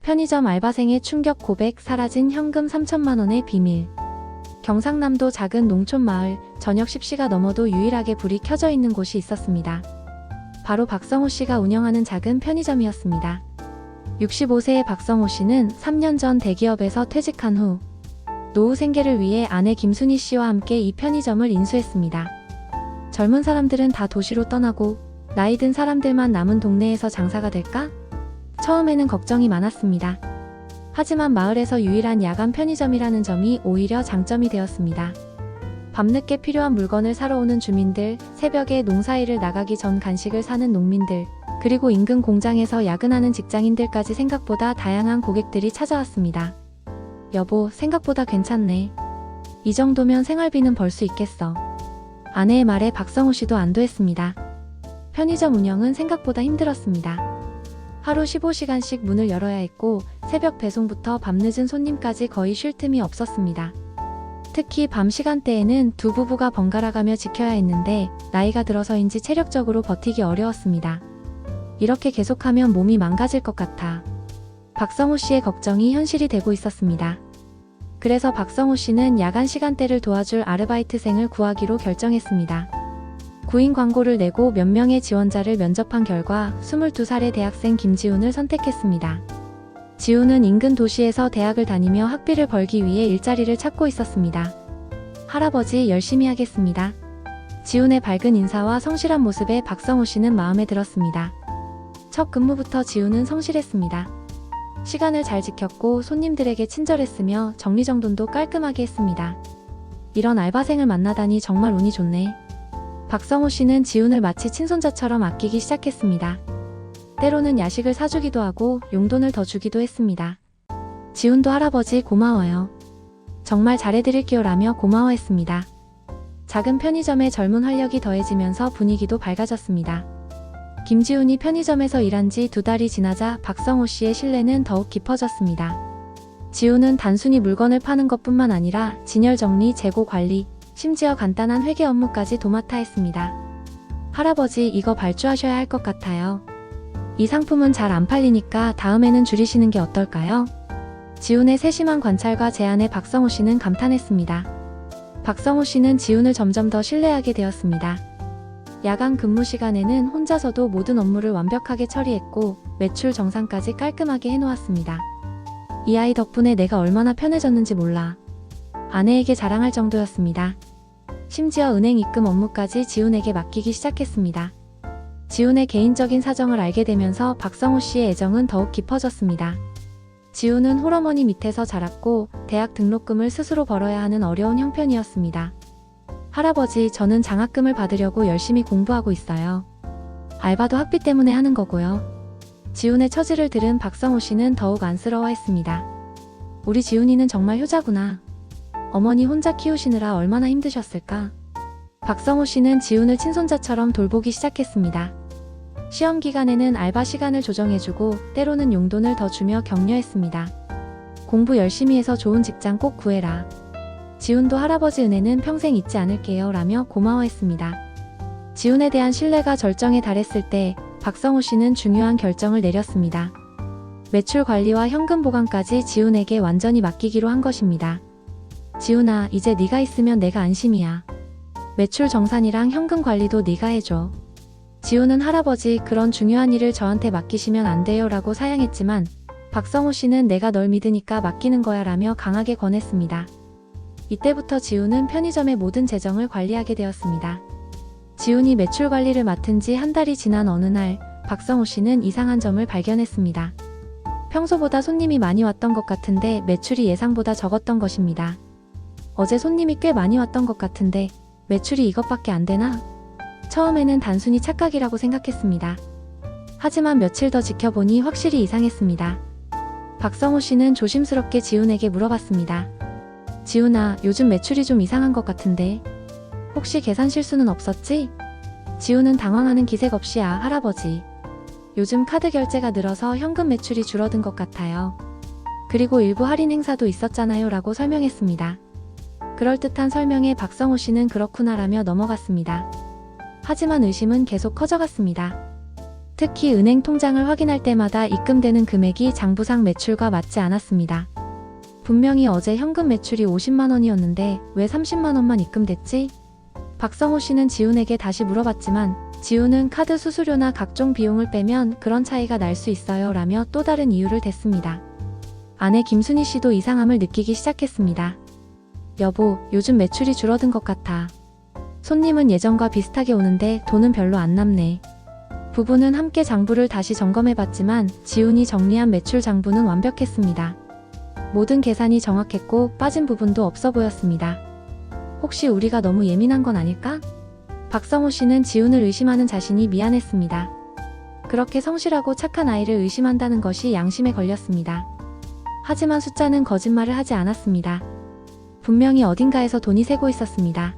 편의점 알바생의 충격 고백, 사라진 현금 3천만 원의 비밀. 경상남도 작은 농촌 마을, 저녁 10시가 넘어도 유일하게 불이 켜져 있는 곳이 있었습니다. 바로 박성호 씨가 운영하는 작은 편의점이었습니다. 65세의 박성호 씨는 3년 전 대기업에서 퇴직한 후 노후 생계를 위해 아내 김순희 씨와 함께 이 편의점을 인수했습니다. 젊은 사람들은 다 도시로 떠나고 나이 든 사람들만 남은 동네에서 장사가 될까? 처음에는 걱정이 많았습니다. 하지만 마을에서 유일한 야간 편의점이라는 점이 오히려 장점이 되었습니다. 밤늦게 필요한 물건을 사러 오는 주민들, 새벽에 농사일을 나가기 전 간식을 사는 농민들, 그리고 인근 공장에서 야근하는 직장인들까지 생각보다 다양한 고객들이 찾아왔습니다. 여보, 생각보다 괜찮네. 이 정도면 생활비는 벌 수 있겠어. 아내의 말에 박성호 씨도 안도했습니다. 편의점 운영은 생각보다 힘들었습니다. 하루 15시간씩 문을 열어야 했고 새벽 배송부터 밤늦은 손님까지 거의 쉴 틈이 없었습니다. 특히 밤 시간대에는 두 부부가 번갈아가며 지켜야 했는데 나이가 들어서인지 체력적으로 버티기 어려웠습니다. 이렇게 계속하면 몸이 망가질 것 같아 박성호 씨의 걱정이 현실이 되고 있었습니다. 그래서 박성호 씨는 야간 시간대를 도와줄 아르바이트생을 구하기로 결정했습니다. 구인 광고를 내고 몇 명의 지원자를 면접한 결과 22살의 대학생 김지훈을 선택했습니다. 지훈은 인근 도시에서 대학을 다니며 학비를 벌기 위해 일자리를 찾고 있었습니다. 할아버지, 열심히 하겠습니다. 지훈의 밝은 인사와 성실한 모습에 박성호 씨는 마음에 들었습니다. 첫 근무부터 지훈은 성실했습니다. 시간을 잘 지켰고 손님들에게 친절했으며 정리정돈도 깔끔하게 했습니다. 이런 알바생을 만나다니 정말 운이 좋네. 박성호 씨는 지훈을 마치 친손자처럼 아끼기 시작했습니다. 때로는 야식을 사주기도 하고 용돈을 더 주기도 했습니다. 지훈도 할아버지 고마워요. 정말 잘해드릴게요 라며 고마워했습니다. 작은 편의점에 젊은 활력이 더해지면서 분위기도 밝아졌습니다. 김지훈이 편의점에서 일한 지 2달이 지나자 박성호 씨의 신뢰는 더욱 깊어졌습니다. 지훈은 단순히 물건을 파는 것뿐만 아니라 진열 정리, 재고 관리, 심지어 간단한 회계 업무까지 도맡아 했습니다. 할아버지, 이거 발주하셔야 할 것 같아요. 이 상품은 잘 안 팔리니까 다음에는 줄이시는 게 어떨까요? 지훈의 세심한 관찰과 제안에 박성호 씨는 감탄했습니다. 박성호 씨는 지훈을 점점 더 신뢰하게 되었습니다. 야간 근무 시간에는 혼자서도 모든 업무를 완벽하게 처리했고 매출 정산까지 깔끔하게 해놓았습니다. 이 아이 덕분에 내가 얼마나 편해졌는지 몰라. 아내에게 자랑할 정도였습니다. 심지어 은행 입금 업무까지 지훈에게 맡기기 시작했습니다. 지훈의 개인적인 사정을 알게 되면서 박성호 씨의 애정은 더욱 깊어졌습니다. 지훈은 홀어머니 밑에서 자랐고 대학 등록금을 스스로 벌어야 하는 어려운 형편이었습니다. 할아버지, 저는 장학금을 받으려고 열심히 공부하고 있어요. 알바도 학비 때문에 하는 거고요. 지훈의 처지를 들은 박성호 씨는 더욱 안쓰러워했습니다. 우리 지훈이는 정말 효자구나. 어머니 혼자 키우시느라 얼마나 힘드셨을까? 박성호 씨는 지훈을 친손자처럼 돌보기 시작했습니다. 시험 기간에는 알바 시간을 조정해주고 때로는 용돈을 더 주며 격려했습니다. 공부 열심히 해서 좋은 직장 꼭 구해라. 지훈도 할아버지 은혜는 평생 잊지 않을게요 라며 고마워했습니다. 지훈에 대한 신뢰가 절정에 달했을 때 박성호 씨는 중요한 결정을 내렸습니다. 매출 관리와 현금 보관까지 지훈에게 완전히 맡기기로 한 것입니다. 지훈아, 이제 네가 있으면 내가 안심이야. 매출 정산이랑 현금 관리도 네가 해줘. 지훈은 할아버지, 그런 중요한 일을 저한테 맡기시면 안 돼요 라고 사양했지만 박성호 씨는 내가 널 믿으니까 맡기는 거야 라며 강하게 권했습니다. 이때부터 지훈은 편의점의 모든 재정을 관리하게 되었습니다. 지훈이 매출 관리를 맡은 지 한 달이 지난 어느 날 박성호 씨는 이상한 점을 발견했습니다. 평소보다 손님이 많이 왔던 것 같은데 매출이 예상보다 적었던 것입니다. 어제 손님이 꽤 많이 왔던 것 같은데 매출이 이것밖에 안 되나? 처음에는 단순히 착각이라고 생각했습니다. 하지만 며칠 더 지켜보니 확실히 이상했습니다. 박성호 씨는 조심스럽게 지훈에게 물어봤습니다. 지훈아, 요즘 매출이 좀 이상한 것 같은데 혹시 계산 실수는 없었지? 지훈은 당황하는 기색 없이 할아버지. 요즘 카드 결제가 늘어서 현금 매출이 줄어든 것 같아요. 그리고 일부 할인 행사도 있었잖아요 라고 설명했습니다. 그럴듯한 설명에 박성호 씨는 그렇구나라며 넘어갔습니다. 하지만 의심은 계속 커져갔습니다. 특히 은행 통장을 확인할 때마다 입금되는 금액이 장부상 매출과 맞지 않았습니다. 분명히 어제 현금 매출이 50만 원이었는데 왜 30만 원만 입금됐지? 박성호 씨는 지훈에게 다시 물어봤지만 지훈은 카드 수수료나 각종 비용을 빼면 그런 차이가 날 수 있어요 라며 또 다른 이유를 댔습니다. 아내 김순희 씨도 이상함을 느끼기 시작했습니다. 여보, 요즘 매출이 줄어든 것 같아. 손님은 예전과 비슷하게 오는데 돈은 별로 안 남네. 부부는 함께 장부를 다시 점검해봤지만 지훈이 정리한 매출 장부는 완벽했습니다. 모든 계산이 정확했고 빠진 부분도 없어 보였습니다. 혹시 우리가 너무 예민한 건 아닐까? 박성호 씨는 지훈을 의심하는 자신이 미안했습니다. 그렇게 성실하고 착한 아이를 의심한다는 것이 양심에 걸렸습니다. 하지만 숫자는 거짓말을 하지 않았습니다. 분명히 어딘가에서 돈이 새고 있었습니다.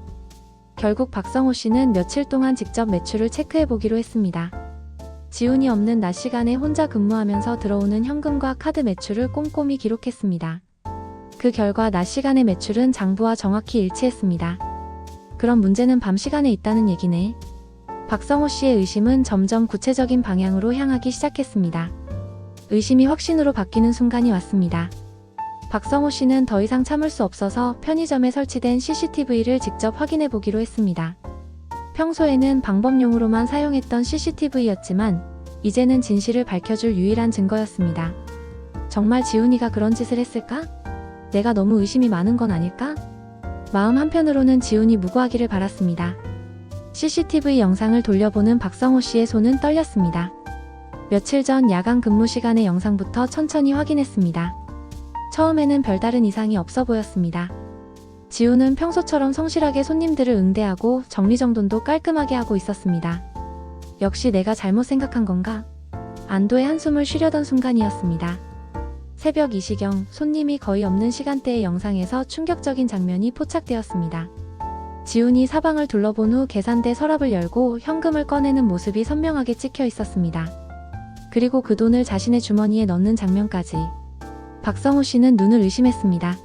결국 박성호 씨는 며칠 동안 직접 매출을 체크해보기로 했습니다. 지훈이 없는 낮 시간에 혼자 근무하면서 들어오는 현금과 카드 매출을 꼼꼼히 기록했습니다. 그 결과 낮 시간의 매출은 장부와 정확히 일치했습니다. 그럼 문제는 밤 시간에 있다는 얘기네. 박성호 씨의 의심은 점점 구체적인 방향으로 향하기 시작했습니다. 의심이 확신으로 바뀌는 순간이 왔습니다. 박성호 씨는 더 이상 참을 수 없어서 편의점에 설치된 CCTV를 직접 확인해 보기로 했습니다. 평소에는 방법용으로만 사용했던 CCTV였지만 이제는 진실을 밝혀줄 유일한 증거였습니다. 정말 지훈이가 그런 짓을 했을까? 내가 너무 의심이 많은 건 아닐까? 마음 한편으로는 지훈이 무고하기를 바랐습니다. CCTV 영상을 돌려보는 박성호 씨의 손은 떨렸습니다. 며칠 전 야간 근무 시간의 영상부터 천천히 확인했습니다. 처음에는 별다른 이상이 없어 보였습니다. 지훈은 평소처럼 성실하게 손님들을 응대하고 정리정돈도 깔끔하게 하고 있었습니다. 역시 내가 잘못 생각한 건가? 안도의 한숨을 쉬려던 순간이었습니다. 새벽 2시경 손님이 거의 없는 시간대의 영상에서 충격적인 장면이 포착되었습니다. 지훈이 사방을 둘러본 후 계산대 서랍을 열고 현금을 꺼내는 모습이 선명하게 찍혀 있었습니다. 그리고 그 돈을 자신의 주머니에 넣는 장면까지. 박성호 씨는 눈을 의심했습니다.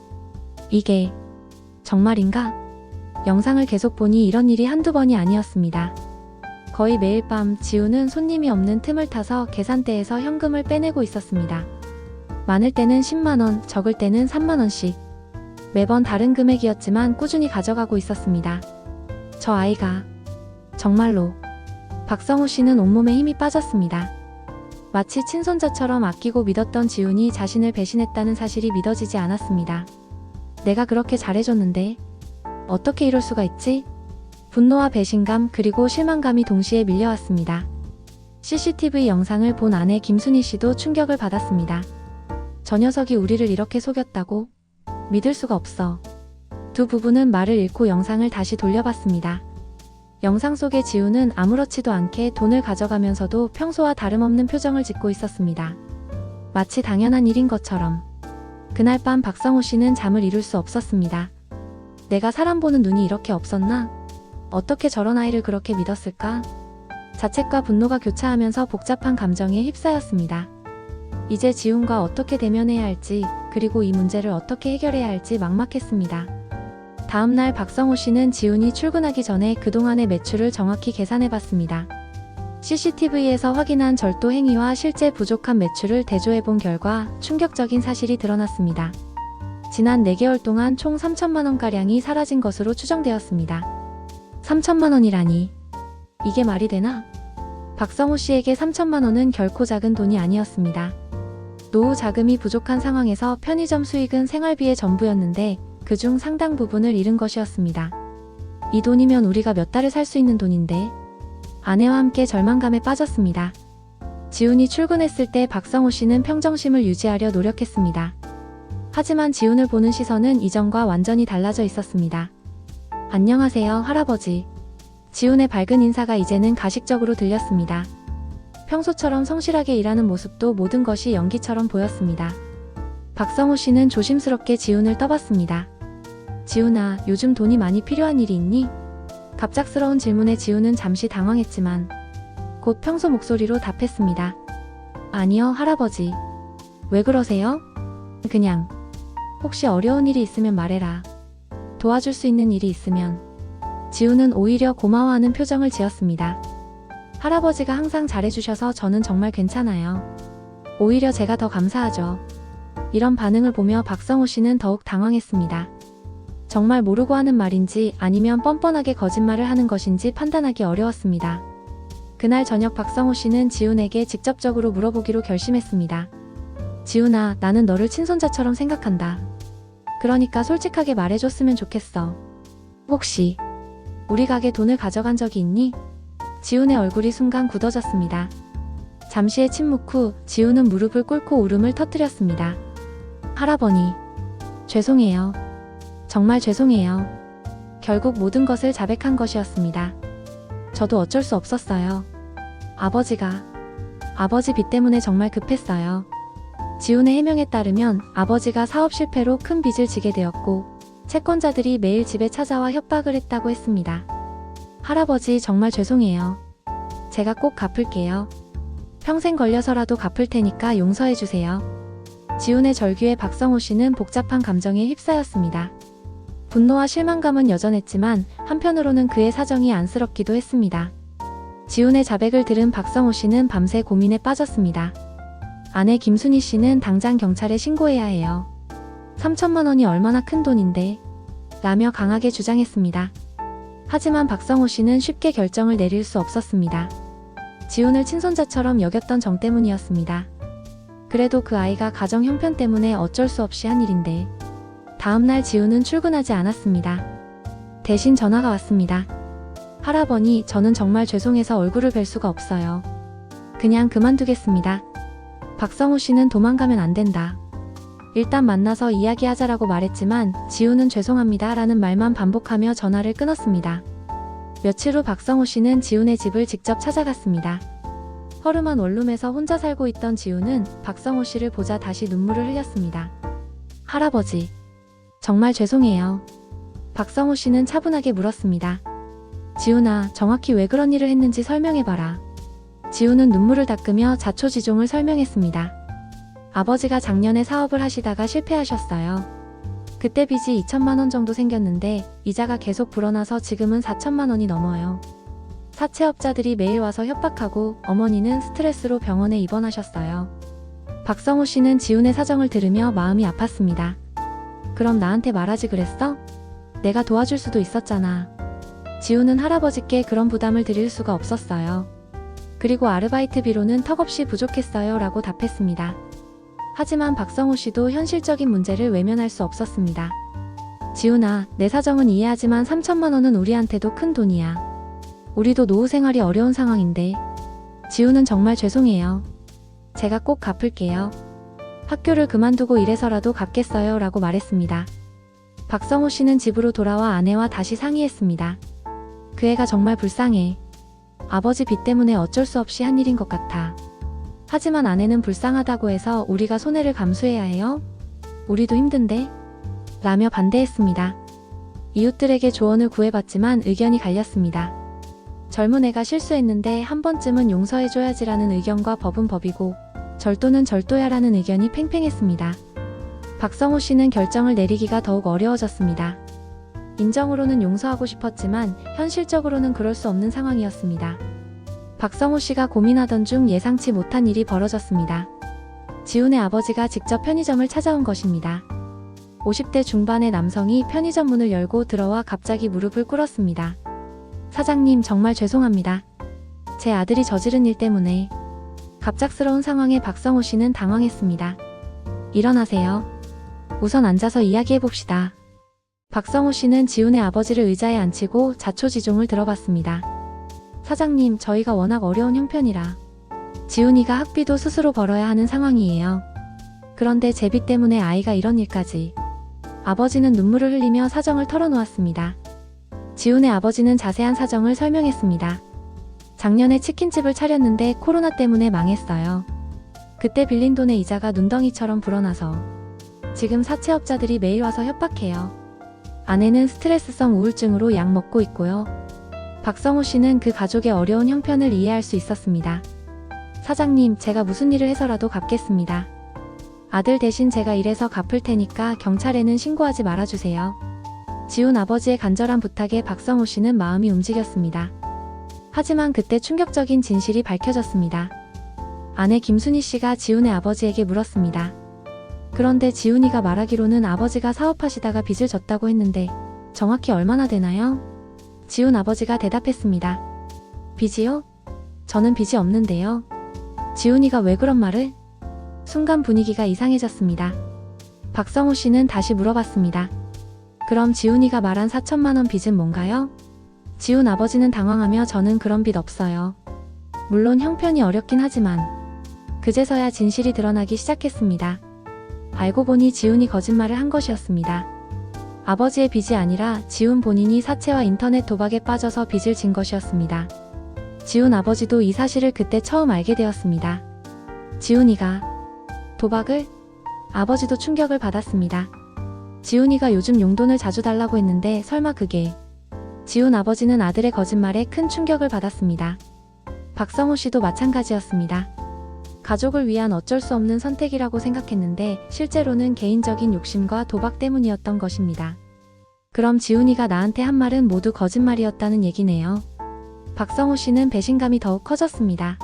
이게 정말인가? 영상을 계속 보니 이런 일이 한두 번이 아니었습니다. 거의 매일 밤 지훈은 손님이 없는 틈을 타서 계산대에서 현금을 빼내고 있었습니다. 많을 때는 10만원, 적을 때는 3만원씩. 매번 다른 금액이었지만 꾸준히 가져가고 있었습니다. 저 아이가 정말로. 박성호 씨는 온몸에 힘이 빠졌습니다. 마치 친손자처럼 아끼고 믿었던 지훈이 자신을 배신했다는 사실이 믿어지지 않았습니다. 내가 그렇게 잘해줬는데 어떻게 이럴 수가 있지? 분노와 배신감 그리고 실망감이 동시에 밀려왔습니다. CCTV 영상을 본 아내 김순희 씨도 충격을 받았습니다. 저 녀석이 우리를 이렇게 속였다고? 믿을 수가 없어. 두 부부는 말을 잃고 영상을 다시 돌려봤습니다. 영상 속의 지훈은 아무렇지도 않게 돈을 가져가면서도 평소와 다름없는 표정을 짓고 있었습니다. 마치 당연한 일인 것처럼. 그날 밤 박성호 씨는 잠을 이룰 수 없었습니다. 내가 사람 보는 눈이 이렇게 없었나? 어떻게 저런 아이를 그렇게 믿었을까? 자책과 분노가 교차하면서 복잡한 감정에 휩싸였습니다. 이제 지훈과 어떻게 대면해야 할지, 그리고 이 문제를 어떻게 해결해야 할지 막막했습니다. 다음날 박성호 씨는 지훈이 출근하기 전에 그동안의 매출을 정확히 계산해봤습니다. CCTV에서 확인한 절도 행위와 실제 부족한 매출을 대조해본 결과 충격적인 사실이 드러났습니다. 지난 4개월 동안 총 3천만 원가량이 사라진 것으로 추정되었습니다. 3천만 원이라니. 이게 말이 되나? 박성호 씨에게 3천만 원은 결코 작은 돈이 아니었습니다. 노후 자금이 부족한 상황에서 편의점 수익은 생활비의 전부였는데 그중 상당 부분을 잃은 것이었습니다. 이 돈이면 우리가 몇 달을 살 수 있는 돈인데. 아내와 함께 절망감에 빠졌습니다. 지훈이 출근했을 때 박성호 씨는 평정심을 유지하려 노력했습니다. 하지만 지훈을 보는 시선은 이전과 완전히 달라져 있었습니다. 안녕하세요, 할아버지. 지훈의 밝은 인사가 이제는 가식적으로 들렸습니다. 평소처럼 성실하게 일하는 모습도 모든 것이 연기처럼 보였습니다. 박성호 씨는 조심스럽게 지훈을 떠봤습니다. 지훈아, 요즘 돈이 많이 필요한 일이 있니? 갑작스러운 질문에 지훈은 잠시 당황했지만 곧 평소 목소리로 답했습니다. 아니요, 할아버지. 왜 그러세요? 그냥. 혹시 어려운 일이 있으면 말해라. 도와줄 수 있는 일이 있으면. 지훈은 오히려 고마워하는 표정을 지었습니다. 할아버지가 항상 잘해주셔서 저는 정말 괜찮아요. 오히려 제가 더 감사하죠. 이런 반응을 보며 박성호 씨는 더욱 당황했습니다. 정말 모르고 하는 말인지 아니면 뻔뻔하게 거짓말을 하는 것인지 판단하기 어려웠습니다. 그날 저녁 박성호 씨는 지훈에게 직접적으로 물어보기로 결심했습니다. 지훈아, 나는 너를 친손자처럼 생각한다. 그러니까 솔직하게 말해줬으면 좋겠어. 혹시 우리 가게 돈을 가져간 적이 있니? 지훈의 얼굴이 순간 굳어졌습니다. 잠시의 침묵 후 지훈은 무릎을 꿇고 울음을 터뜨렸습니다. 할아버니, 죄송해요. 정말 죄송해요. 결국 모든 것을 자백한 것이었습니다. 저도 어쩔 수 없었어요. 아버지 빚 때문에 정말 급했어요. 지훈의 해명에 따르면 아버지가 사업 실패로 큰 빚을 지게 되었고 채권자들이 매일 집에 찾아와 협박을 했다고 했습니다. 할아버지 정말 죄송해요. 제가 꼭 갚을게요. 평생 걸려서라도 갚을 테니까 용서해주세요. 지훈의 절규에 박성호 씨는 복잡한 감정에 휩싸였습니다. 분노와 실망감은 여전했지만 한편으로는 그의 사정이 안쓰럽기도 했습니다. 지훈의 자백을 들은 박성호 씨는 밤새 고민에 빠졌습니다. 아내 김순희 씨는 당장 경찰에 신고해야 해요. 3천만 원이 얼마나 큰 돈인데 라며 강하게 주장했습니다. 하지만 박성호 씨는 쉽게 결정을 내릴 수 없었습니다. 지훈을 친손자처럼 여겼던 정 때문이었습니다. 그래도 그 아이가 가정 형편 때문에 어쩔 수 없이 한 일인데 다음날 지훈은 출근하지 않았습니다. 대신 전화가 왔습니다. 할아버니, 저는 정말 죄송해서 얼굴을 뵐 수가 없어요. 그냥 그만두겠습니다. 박성호 씨는 도망가면 안 된다. 일단 만나서 이야기하자라고 말했지만 지훈은 죄송합니다 라는 말만 반복하며 전화를 끊었습니다. 며칠 후 박성호 씨는 지훈의 집을 직접 찾아갔습니다. 허름한 원룸에서 혼자 살고 있던 지훈은 박성호 씨를 보자 다시 눈물을 흘렸습니다. 할아버지, 정말 죄송해요. 박성호 씨는 차분하게 물었습니다. 지훈아, 정확히 왜 그런 일을 했는지 설명해봐라. 지훈은 눈물을 닦으며 자초지종을 설명했습니다. 아버지가 작년에 사업을 하시다가 실패하셨어요. 그때 빚이 2천만 원 정도 생겼는데 이자가 계속 불어나서 지금은 4천만 원이 넘어요. 사채업자들이 매일 와서 협박하고 어머니는 스트레스로 병원에 입원하셨어요. 박성호 씨는 지훈의 사정을 들으며 마음이 아팠습니다. 그럼 나한테 말하지 그랬어? 내가 도와줄 수도 있었잖아. 지훈은 할아버지께 그런 부담을 드릴 수가 없었어요. 그리고 아르바이트비로는 턱없이 부족했어요 라고 답했습니다. 하지만 박성호 씨도 현실적인 문제를 외면할 수 없었습니다. 지훈아, 내 사정은 이해하지만 3천만 원은 우리한테도 큰 돈이야. 우리도 노후 생활이 어려운 상황인데. 지훈은 정말 죄송해요. 제가 꼭 갚을게요. 학교를 그만두고 일해서라도 갚겠어요 라고 말했습니다. 박성호 씨는 집으로 돌아와 아내와 다시 상의했습니다. 그 애가 정말 불쌍해. 아버지 빚 때문에 어쩔 수 없이 한 일인 것 같아. 하지만 아내는 불쌍하다고 해서 우리가 손해를 감수해야 해요? 우리도 힘든데? 라며 반대했습니다. 이웃들에게 조언을 구해봤지만 의견이 갈렸습니다. 젊은 애가 실수했는데 한 번쯤은 용서해줘야지라는 의견과 법은 법이고 절도는 절도야라는 의견이 팽팽했습니다. 박성호 씨는 결정을 내리기가 더욱 어려워졌습니다. 인정으로는 용서하고 싶었지만 현실적으로는 그럴 수 없는 상황이었습니다. 박성호 씨가 고민하던 중 예상치 못한 일이 벌어졌습니다. 지훈의 아버지가 직접 편의점을 찾아온 것입니다. 50대 중반의 남성이 편의점 문을 열고 들어와 갑자기 무릎을 꿇었습니다. 사장님, 정말 죄송합니다. 제 아들이 저지른 일 때문에. 갑작스러운 상황에 박성호 씨는 당황했습니다. 일어나세요. 우선 앉아서 이야기해봅시다. 박성호 씨는 지훈의 아버지를 의자에 앉히고 자초지종을 들어봤습니다. 사장님, 저희가 워낙 어려운 형편이라 지훈이가 학비도 스스로 벌어야 하는 상황이에요. 그런데 제 빚 때문에 아이가 이런 일까지. 아버지는 눈물을 흘리며 사정을 털어놓았습니다. 지훈의 아버지는 자세한 사정을 설명했습니다. 작년에 치킨집을 차렸는데 코로나 때문에 망했어요. 그때 빌린 돈의 이자가 눈덩이처럼 불어나서 지금 사채업자들이 매일 와서 협박해요. 아내는 스트레스성 우울증으로 약 먹고 있고요. 박성호 씨는 그 가족의 어려운 형편을 이해할 수 있었습니다. 사장님, 제가 무슨 일을 해서라도 갚겠습니다. 아들 대신 제가 일해서 갚을 테니까 경찰에는 신고하지 말아주세요. 지훈 아버지의 간절한 부탁에 박성호 씨는 마음이 움직였습니다. 하지만 그때 충격적인 진실이 밝혀졌습니다. 아내 김순희 씨가 지훈의 아버지에게 물었습니다. 그런데 지훈이가 말하기로는 아버지가 사업하시다가 빚을 졌다고 했는데 정확히 얼마나 되나요? 지훈 아버지가 대답했습니다. 빚이요? 저는 빚이 없는데요. 지훈이가 왜 그런 말을? 순간 분위기가 이상해졌습니다. 박성호 씨는 다시 물어봤습니다. 그럼 지훈이가 말한 4천만 원 빚은 뭔가요? 지훈 아버지는 당황하며 저는 그런 빚 없어요. 물론 형편이 어렵긴 하지만 그제서야 진실이 드러나기 시작했습니다. 알고 보니 지훈이 거짓말을 한 것이었습니다. 아버지의 빚이 아니라 지훈 본인이 사채와 인터넷 도박에 빠져서 빚을 진 것이었습니다. 지훈 아버지도 이 사실을 그때 처음 알게 되었습니다. 지훈이가 도박을? 아버지도 충격을 받았습니다. 지훈이가 요즘 용돈을 자주 달라고 했는데 설마 그게? 지훈 아버지는 아들의 거짓말에 큰 충격을 받았습니다. 박성호 씨도 마찬가지였습니다. 가족을 위한 어쩔 수 없는 선택이라고 생각했는데 실제로는 개인적인 욕심과 도박 때문이었던 것입니다. 그럼 지훈이가 나한테 한 말은 모두 거짓말이었다는 얘기네요. 박성호 씨는 배신감이 더욱 커졌습니다.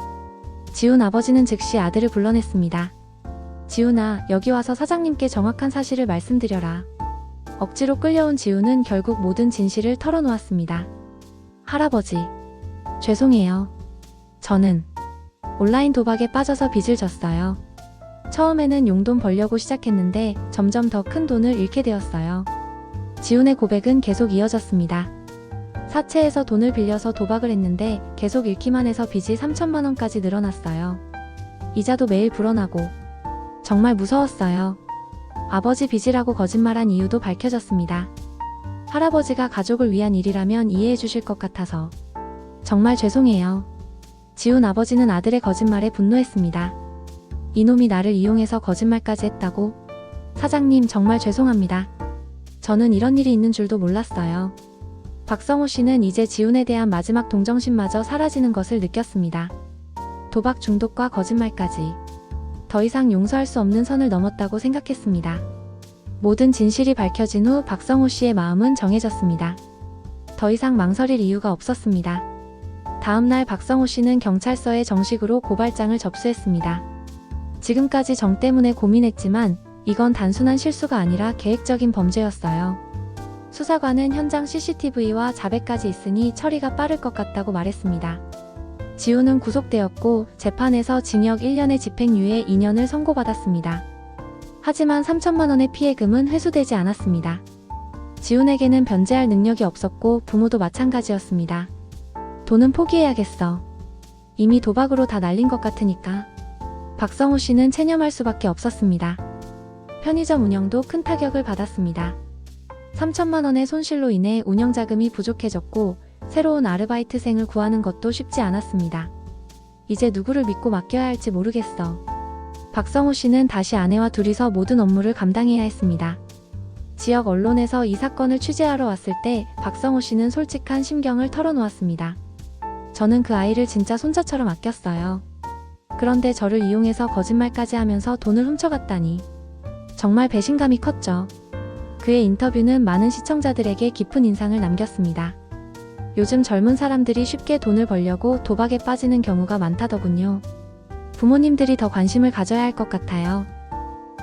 지훈 아버지는 즉시 아들을 불러냈습니다. 지훈아, 여기 와서 사장님께 정확한 사실을 말씀드려라. 억지로 끌려온 지훈은 결국 모든 진실을 털어놓았습니다. 할아버지, 죄송해요. 저는 온라인 도박에 빠져서 빚을 졌어요. 처음에는 용돈 벌려고 시작했는데 점점 더 큰 돈을 잃게 되었어요. 지훈의 고백은 계속 이어졌습니다. 사채에서 돈을 빌려서 도박을 했는데 계속 잃기만 해서 빚이 3천만 원까지 늘어났어요. 이자도 매일 불어나고 정말 무서웠어요. 아버지 빚이라고 거짓말한 이유도 밝혀졌습니다. 할아버지가 가족을 위한 일이라면 이해해 주실 것 같아서 정말 죄송해요. 지훈 아버지는 아들의 거짓말에 분노했습니다. 이놈이 나를 이용해서 거짓말까지 했다고? 사장님, 정말 죄송합니다. 저는 이런 일이 있는 줄도 몰랐어요. 박성호 씨는 이제 지훈에 대한 마지막 동정심마저 사라지는 것을 느꼈습니다. 도박 중독과 거짓말까지 더 이상 용서할 수 없는 선을 넘었다고 생각했습니다. 모든 진실이 밝혀진 후 박성호 씨의 마음은 정해졌습니다. 더 이상 망설일 이유가 없었습니다. 다음 날 박성호 씨는 경찰서에 정식으로 고발장을 접수했습니다. 지금까지 정 때문에 고민했지만 이건 단순한 실수가 아니라 계획적인 범죄였어요. 수사관은 현장 CCTV와 자백까지 있으니 처리가 빠를 것 같다고 말했습니다. 지훈은 구속되었고 재판에서 징역 1년의 집행유예 2년을 선고받았습니다. 하지만 3천만 원의 피해금은 회수되지 않았습니다. 지훈에게는 변제할 능력이 없었고 부모도 마찬가지였습니다. 돈은 포기해야겠어. 이미 도박으로 다 날린 것 같으니까. 박성호 씨는 체념할 수밖에 없었습니다. 편의점 운영도 큰 타격을 받았습니다. 3천만 원의 손실로 인해 운영자금이 부족해졌고 새로운 아르바이트생을 구하는 것도 쉽지 않았습니다. 이제 누구를 믿고 맡겨야 할지 모르겠어. 박성호 씨는 다시 아내와 둘이서 모든 업무를 감당해야 했습니다. 지역 언론에서 이 사건을 취재하러 왔을 때 박성호 씨는 솔직한 심경을 털어놓았습니다. 저는 그 아이를 진짜 손자처럼 아꼈어요. 그런데 저를 이용해서 거짓말까지 하면서 돈을 훔쳐갔다니. 정말 배신감이 컸죠. 그의 인터뷰는 많은 시청자들에게 깊은 인상을 남겼습니다. 요즘 젊은 사람들이 쉽게 돈을 벌려고 도박에 빠지는 경우가 많다더군요. 부모님들이 더 관심을 가져야 할 것 같아요.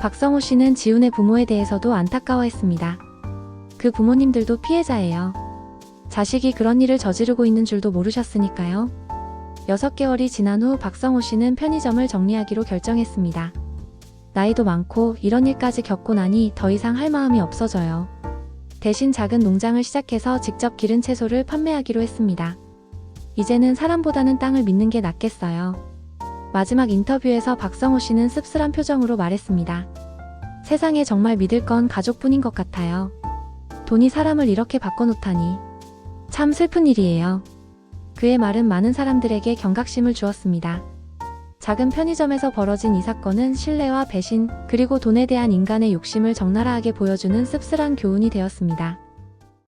박성호 씨는 지훈의 부모에 대해서도 안타까워했습니다. 그 부모님들도 피해자예요. 자식이 그런 일을 저지르고 있는 줄도 모르셨으니까요. 6개월이 지난 후 박성호 씨는 편의점을 정리하기로 결정했습니다. 나이도 많고 이런 일까지 겪고 나니 더 이상 할 마음이 없어져요. 대신 작은 농장을 시작해서 직접 기른 채소를 판매하기로 했습니다. 이제는 사람보다는 땅을 믿는 게 낫겠어요. 마지막 인터뷰에서 박성호 씨는 씁쓸한 표정으로 말했습니다. 세상에 정말 믿을 건 가족뿐인 것 같아요. 돈이 사람을 이렇게 바꿔놓다니. 참 슬픈 일이에요. 그의 말은 많은 사람들에게 경각심을 주었습니다. 작은 편의점에서 벌어진 이 사건은 신뢰와 배신, 그리고 돈에 대한 인간의 욕심을 적나라하게 보여주는 씁쓸한 교훈이 되었습니다.